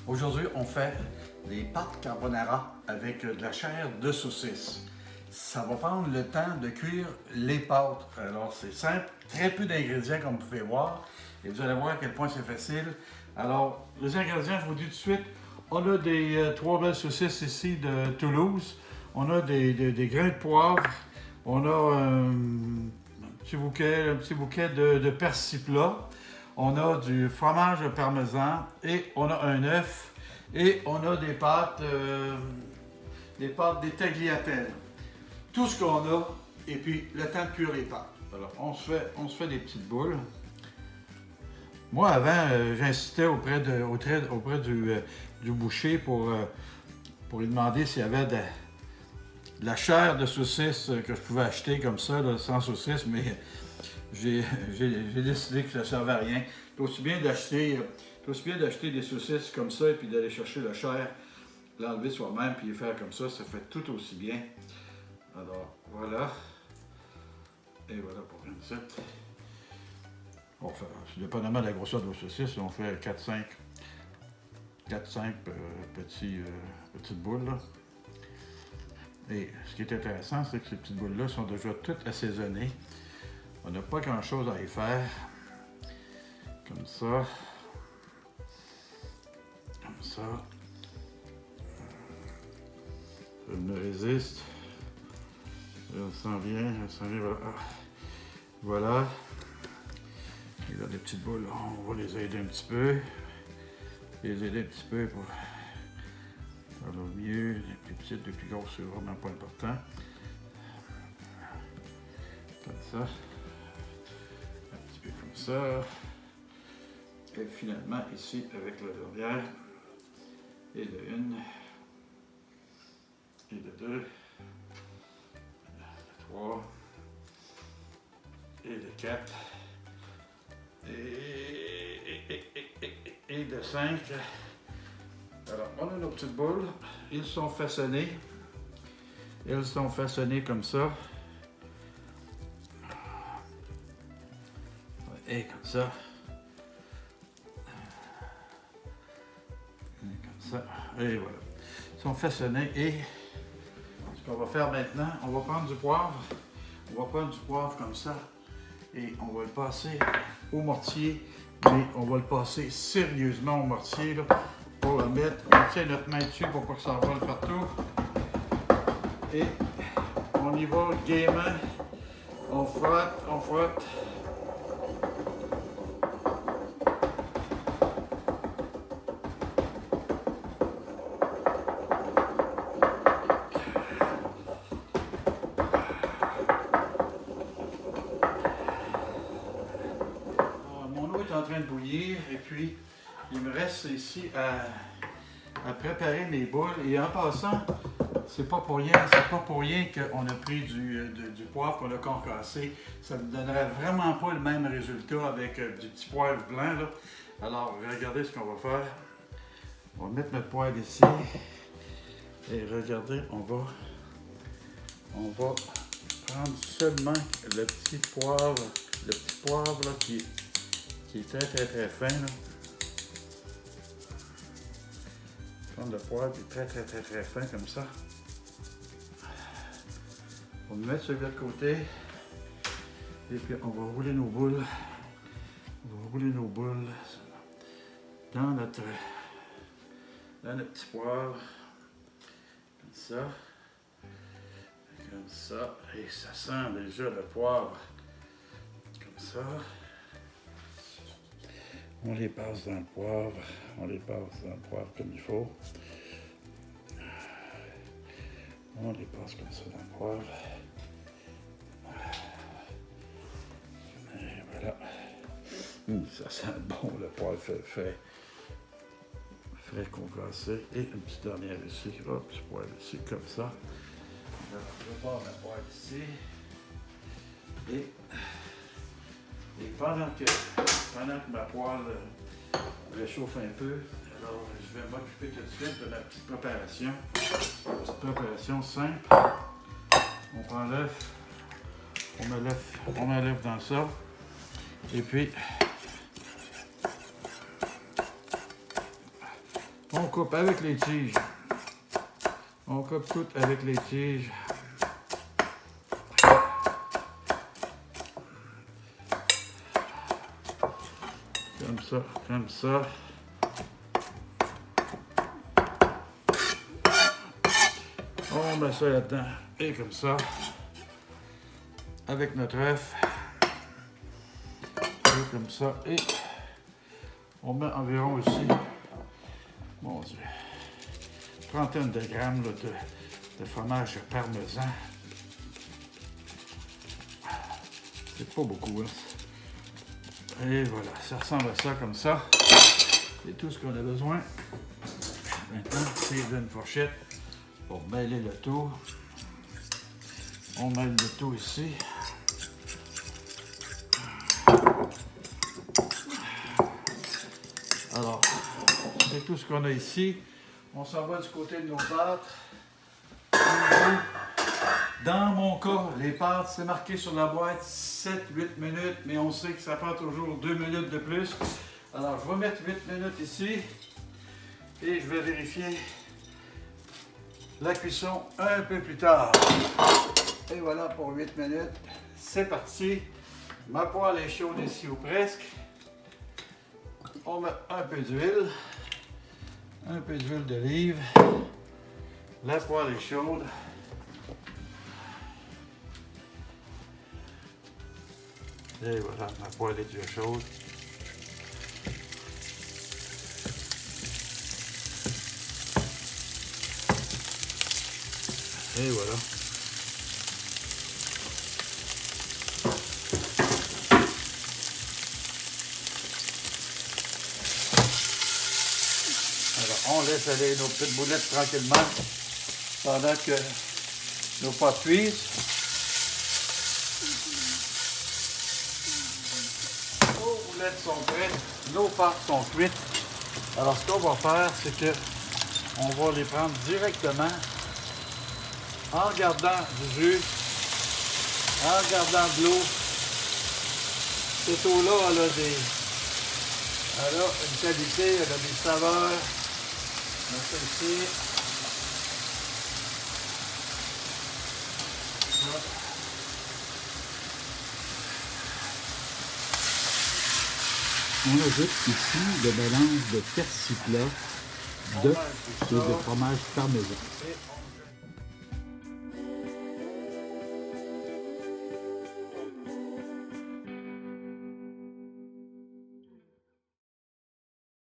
Aujourd'hui, on fait des pâtes carbonara avec de la chair de saucisse. Ça va prendre le temps de cuire les pâtes. Alors, c'est simple, très peu d'ingrédients comme vous pouvez voir. Et vous allez voir à quel point c'est facile. Alors, les ingrédients, je vous dis tout de suite, on a des 3 belles saucisses ici de Toulouse. On a des grains de poivre. On a un petit bouquet de persil plat. On a du fromage parmesan et on a un œuf et on a des pâtes des tagliatelles. Tout ce qu'on a et puis le temps de cuire les pâtes. Alors on se fait des petites boules. Moi avant j'insistais auprès du boucher pour lui demander s'il y avait de la chair de saucisse que je pouvais acheter comme ça, là, sans saucisse, mais j'ai décidé que ça ne servait à rien. C'est aussi bien d'acheter des saucisses comme ça et puis d'aller chercher la chair, l'enlever soi-même puis les faire comme ça fait tout aussi bien. Alors voilà. Et voilà pour une recette. On fait, dépendamment de la grosseur de vos saucisses, on fait 4-5 petites boules. Là. Et ce qui est intéressant, c'est que ces petites boules-là sont déjà toutes assaisonnées. On n'a pas grand-chose à y faire. Comme ça. Comme ça. Elle me résiste. Elle s'en vient, voilà. Voilà. Et là, des petites boules, on va les aider un petit peu. Pour faire le mieux. Les plus petites, les plus grosses, c'est vraiment pas important. Comme ça. Comme ça. Et finalement, ici, avec la dernière, et de 1, et de 2, de 3, et de 4, et de 5. Alors, on a nos petites boules. Ils sont façonnés. Elles sont façonnées comme ça. Et comme ça. Et comme ça. Et voilà. Ils sont façonnés. Et ce qu'on va faire maintenant, on va prendre du poivre. On va prendre du poivre comme ça. Et on va le passer au mortier. Mais on va le passer sérieusement au mortier là, pour le mettre. On tient notre main dessus pour pas que ça vole partout. Et on y va gaiement. On frotte, on frotte. En train de bouillir et puis il me reste ici à préparer mes boules et en passant c'est pas pour rien qu'on a pris du poivre qu'on a concassé, ça ne donnerait vraiment pas le même résultat avec du petit poivre blanc là. Alors regardez ce qu'on va faire, on va mettre notre poivre ici et regardez on va prendre seulement le petit poivre là, qui est très fin là. Prendre le poivre qui est très fin comme ça. On va mettre celui de côté. Et puis on va rouler nos boules. Dans notre petit poivre. Comme ça. Comme ça. Et ça sent déjà le poivre. Comme ça. On les passe dans le poivre, comme il faut. On les passe comme ça dans le poivre. Et voilà. Ça sent bon, le poivre frais concassé. Et une petite dernière ici. Hop, petit poivre ici, comme ça. Alors, je vais prendre le poivre ici. Et pendant que ma poêle réchauffe un peu, alors je vais m'occuper tout de suite de la petite préparation. Petite préparation simple. On prend l'œuf, on met l'œuf dans ça, et puis On coupe avec les tiges. On coupe tout avec les tiges. Comme ça, comme ça. On met ça là-dedans. Et comme ça. Avec notre œuf. Et comme ça. Et on met environ aussi, mon Dieu, trentaine de grammes là, de fromage parmesan. C'est pas beaucoup, hein? Et voilà, ça ressemble à ça comme ça. C'est tout ce qu'on a besoin. Maintenant, c'est une fourchette pour mêler le tout. On mêle le tout ici. Alors, c'est tout ce qu'on a ici. On s'en va du côté de nos pâtes. Dans mon cas, les pâtes, c'est marqué sur la boîte 7-8 minutes, mais on sait que ça prend toujours 2 minutes de plus. Alors, je vais mettre 8 minutes ici et je vais vérifier la cuisson un peu plus tard. Et voilà pour 8 minutes. C'est parti. Ma poêle est chaude ici ou presque. On met un peu d'huile d'olive. La poêle est chaude. Et voilà, ma poêle est déjà chaude. Et voilà. On laisse aller nos petites boulettes tranquillement pendant que nos pâtes cuisent. Nos boulettes sont prêtes, nos pâtes sont cuites. Alors ce qu'on va faire, c'est que on va les prendre directement en gardant du jus, en gardant de l'eau. Cette eau-là, elle a une qualité, elle a des saveurs. On met ça ici. Voilà. On ajoute ici le mélange de persil plat et de fromage parmesan. Et on